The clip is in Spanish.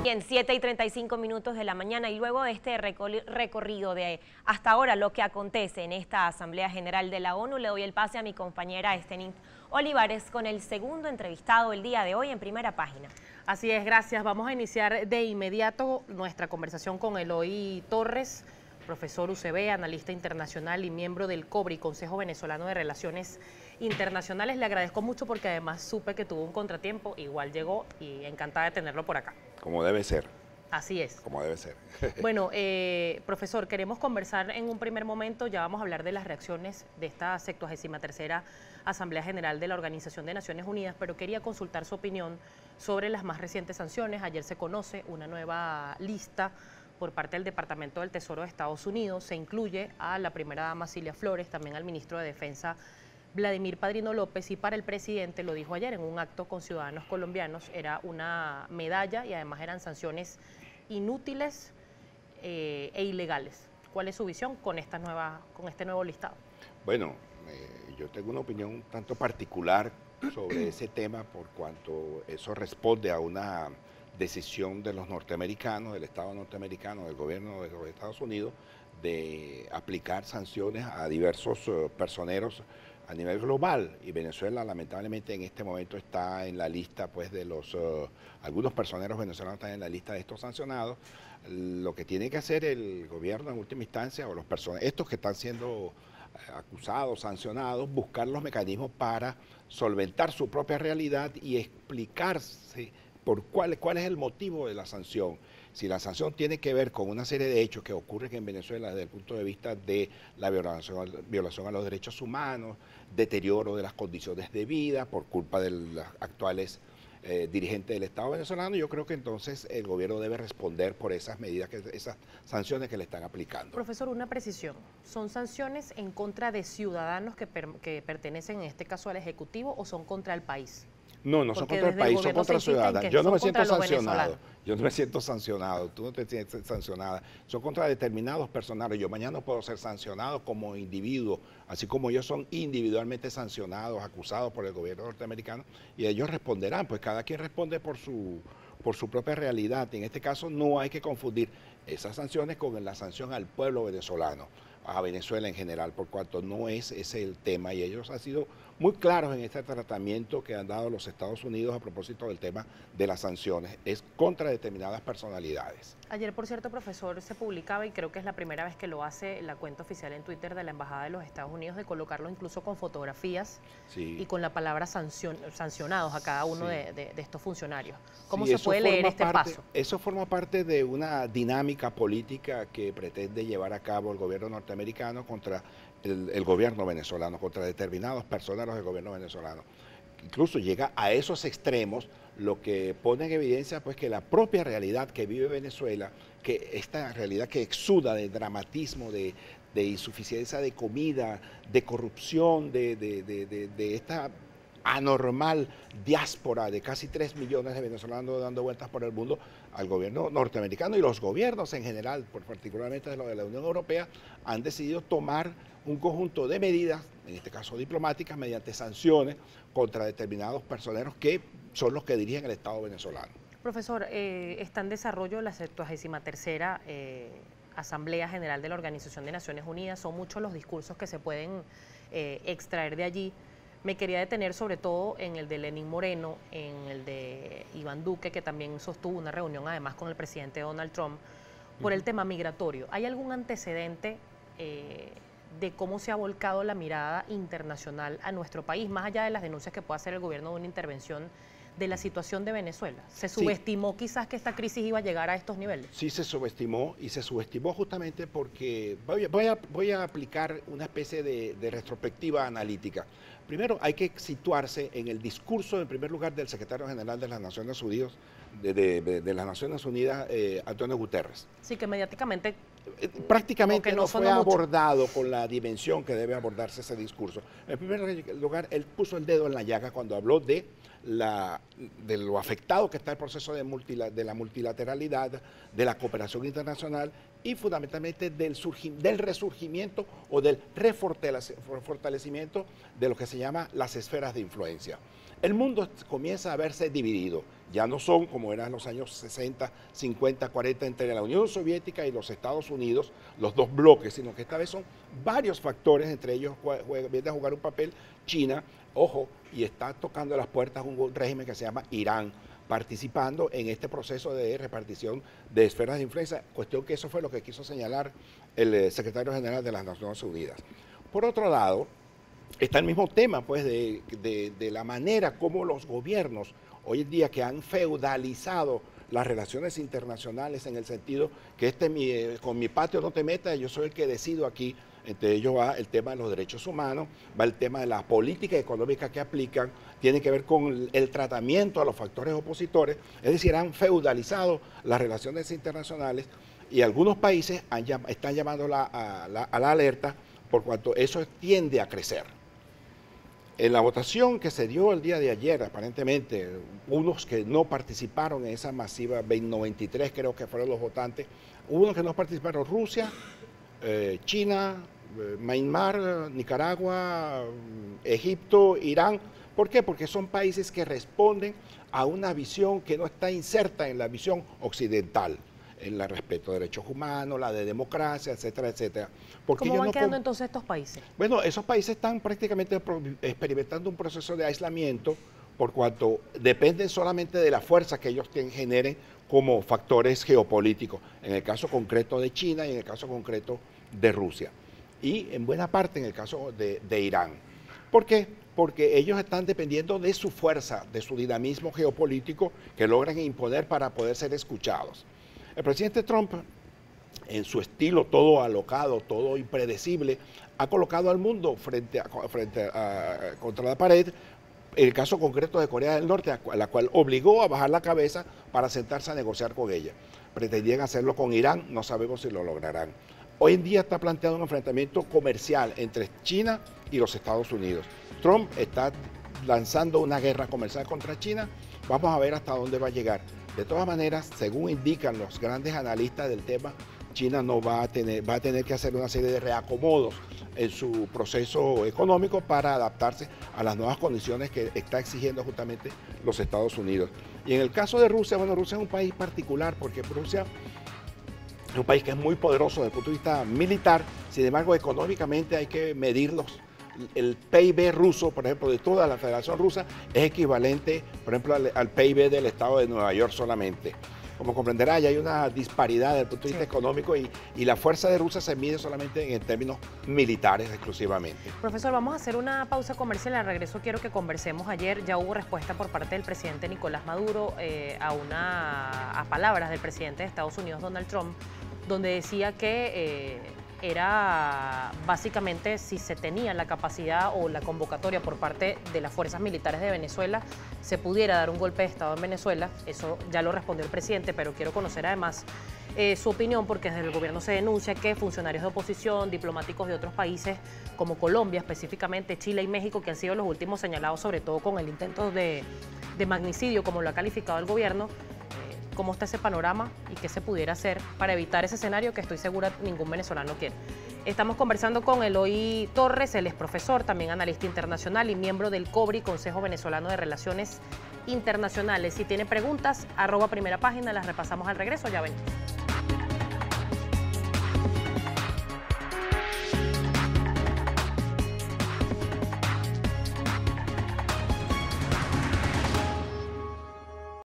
Bien, 7:35 de la mañana, y luego de este recorrido de hasta ahora lo que acontece en esta Asamblea General de la ONU, le doy el pase a mi compañera Estenin Olivares con el segundo entrevistado el día de hoy en Primera Página. Así es, gracias. Vamos a iniciar de inmediato nuestra conversación con Eloy Torres, profesor UCB, analista internacional y miembro del COBRI, Consejo Venezolano de Relaciones Internacionales. Le agradezco mucho porque además supe que tuvo un contratiempo, igual llegó y encantada de tenerlo por acá. Como debe ser. Así es. Como debe ser. Bueno, profesor, queremos conversar en un primer momento, ya vamos a hablar de las reacciones de esta 73ª Asamblea General de la Organización de Naciones Unidas, pero quería consultar su opinión sobre las más recientes sanciones. Ayer se conoce una nueva lista por parte del Departamento del Tesoro de Estados Unidos. Se incluye a la primera dama Cilia Flores, también al ministro de Defensa Vladimir Padrino López, y para el presidente, lo dijo ayer en un acto con ciudadanos colombianos, era una medalla y además eran sanciones inútiles e ilegales. ¿Cuál es su visión con este nuevo listado? Bueno, yo tengo una opinión un tanto particular sobre ese tema, por cuanto eso responde a una decisión de los norteamericanos, del Estado norteamericano, del gobierno de los Estados Unidos, de aplicar sanciones a diversos personeros a nivel global, y Venezuela lamentablemente en este momento está en la lista, pues, de los algunos personeros venezolanos están en la lista de estos sancionados. Lo que tiene que hacer el gobierno en última instancia, o los estos que están siendo acusados, sancionados, buscar los mecanismos para solventar su propia realidad y explicarse por cuál es el motivo de la sanción. Si la sanción tiene que ver con una serie de hechos que ocurren en Venezuela desde el punto de vista de la violación a los derechos humanos, deterioro de las condiciones de vida por culpa de los actuales dirigentes del Estado venezolano, yo creo que entonces el gobierno debe responder por esas medidas, esas sanciones que le están aplicando. Profesor, una precisión. ¿Son sanciones en contra de ciudadanos que pertenecen en este caso al Ejecutivo o son contra el país? No, no son contra el país, son contra ciudadanos. Yo no me siento sancionado. Yo no me siento sancionado, tú no te sientes sancionada. Son contra determinados personajes. Yo mañana puedo ser sancionado como individuo, así como ellos son individualmente sancionados, acusados por el gobierno norteamericano, y ellos responderán. Pues cada quien responde por su propia realidad. En este caso no hay que confundir esas sanciones con la sanción al pueblo venezolano, a Venezuela en general, por cuanto no es ese el tema, y ellos han sido muy claros en este tratamiento que han dado los Estados Unidos a propósito del tema de las sanciones. Es contra determinadas personalidades. Ayer, por cierto, profesor, se publicaba, y creo que es la primera vez que lo hace la cuenta oficial en Twitter de la Embajada de los Estados Unidos, de colocarlo incluso con fotografías y con la palabra sancionados a cada uno de estos funcionarios. ¿Cómo se puede leer este paso? Eso forma parte de una dinámica política que pretende llevar a cabo el gobierno norteamericano contra el gobierno venezolano, contra determinados personeros del gobierno venezolano. Incluso llega a esos extremos, lo que pone en evidencia, pues, que la propia realidad que vive Venezuela, que esta realidad que exuda de dramatismo, de insuficiencia de comida, de corrupción, de esta anormal diáspora de casi 3 millones de venezolanos dando vueltas por el mundo, al gobierno norteamericano y los gobiernos en general, particularmente de la Unión Europea, han decidido tomar un conjunto de medidas, en este caso diplomáticas, mediante sanciones contra determinados personeros que son los que dirigen el Estado venezolano. Profesor, está en desarrollo la 73ª Asamblea General de la Organización de Naciones Unidas. Son muchos los discursos que se pueden extraer de allí. Me quería detener sobre todo en el de Lenín Moreno, en el de Iván Duque, que también sostuvo una reunión además con el presidente Donald Trump por el tema migratorio. ¿Hay algún antecedente de cómo se ha volcado la mirada internacional a nuestro país, más allá de las denuncias que pueda hacer el gobierno de una intervención de la situación de Venezuela? ¿Se subestimó quizás que esta crisis iba a llegar a estos niveles? Sí, se subestimó, y se subestimó justamente porque voy a aplicar una especie de retrospectiva analítica. Primero hay que situarse en el discurso, en primer lugar, del secretario general de las Naciones Unidas, de las Naciones Unidas, Antonio Guterres. Sí, que mediáticamente prácticamente no fue abordado con la dimensión que debe abordarse ese discurso. En primer lugar, él puso el dedo en la llaga cuando habló de lo afectado que está el proceso de la multilateralidad, de la cooperación internacional y fundamentalmente del resurgimiento o del fortalecimiento de lo que se llama las esferas de influencia. El mundo comienza a verse dividido Ya no son como eran en los años 60, 50, 40 entre la Unión Soviética y los Estados Unidos, los dos bloques, sino que esta vez son varios factores, entre ellos viene a jugar un papel China, ojo, y está tocando las puertas un régimen que se llama Irán, participando en este proceso de repartición de esferas de influencia, cuestión que eso fue lo que quiso señalar el secretario general de las Naciones Unidas. Por otro lado, está el mismo tema pues, de la manera como los gobiernos hoy en día que han feudalizado las relaciones internacionales en el sentido que con mi patio no te metas, yo soy el que decido aquí. Entre ellos va el tema de los derechos humanos, va el tema de la política económica que aplican, tiene que ver con el tratamiento a los factores opositores, es decir, han feudalizado las relaciones internacionales y algunos países están llamando a la alerta por cuanto eso tiende a crecer. En la votación que se dio el día de ayer, aparentemente, unos que no participaron en esa masiva, 93 creo que fueron los votantes, unos que no participaron, Rusia, China, Myanmar, Nicaragua, Egipto, Irán. ¿Por qué? Porque son países que responden a una visión que no está inserta en la visión occidental, en el respeto a derechos humanos, la de democracia, etcétera, etcétera. Porque ¿cómo van quedando entonces estos países? Bueno, esos países están prácticamente experimentando un proceso de aislamiento por cuanto dependen solamente de la fuerza que ellos generen como factores geopolíticos, en el caso concreto de China y en el caso concreto de Rusia. Y en buena parte en el caso de Irán. ¿Por qué? Porque ellos están dependiendo de su fuerza, de su dinamismo geopolítico que logran imponer para poder ser escuchados. El presidente Trump, en su estilo todo alocado, todo impredecible, ha colocado al mundo contra la pared, el caso concreto de Corea del Norte, a la cual obligó a bajar la cabeza para sentarse a negociar con ella. Pretendían hacerlo con Irán, no sabemos si lo lograrán. Hoy en día está planteado un enfrentamiento comercial entre China y los Estados Unidos. Trump está lanzando una guerra comercial contra China, vamos a ver hasta dónde va a llegar. De todas maneras, según indican los grandes analistas del tema, China no va a tener que hacer una serie de reacomodos en su proceso económico para adaptarse a las nuevas condiciones que está exigiendo justamente los Estados Unidos. Y en el caso de Rusia, bueno, Rusia es un país particular porque Rusia es un país que es muy poderoso desde el punto de vista militar, sin embargo, económicamente hay que medirlos. El PIB ruso, por ejemplo, de toda la Federación Rusa, es equivalente, por ejemplo, al PIB del estado de Nueva York solamente. Como comprenderá, ya hay una disparidad desde el punto de vista económico y la fuerza de Rusia se mide solamente en términos militares exclusivamente. Profesor, vamos a hacer una pausa comercial. Al regreso quiero que conversemos. Ayer ya hubo respuesta por parte del presidente Nicolás Maduro a palabras del presidente de Estados Unidos, Donald Trump, donde decía que era básicamente si se tenía la capacidad o la convocatoria por parte de las fuerzas militares de Venezuela, se pudiera dar un golpe de Estado en Venezuela. Eso ya lo respondió el presidente, pero quiero conocer además su opinión, porque desde el gobierno se denuncia que funcionarios de oposición, diplomáticos de otros países como Colombia, específicamente Chile y México, que han sido los últimos señalados sobre todo con el intento de magnicidio, como lo ha calificado el gobierno, cómo está ese panorama y qué se pudiera hacer para evitar ese escenario que estoy segura ningún venezolano quiere. Estamos conversando con Eloy Torres, él es profesor, también analista internacional y miembro del COBRI, Consejo Venezolano de Relaciones Internacionales. Si tiene preguntas, @primerapágina, las repasamos al regreso, ya venimos.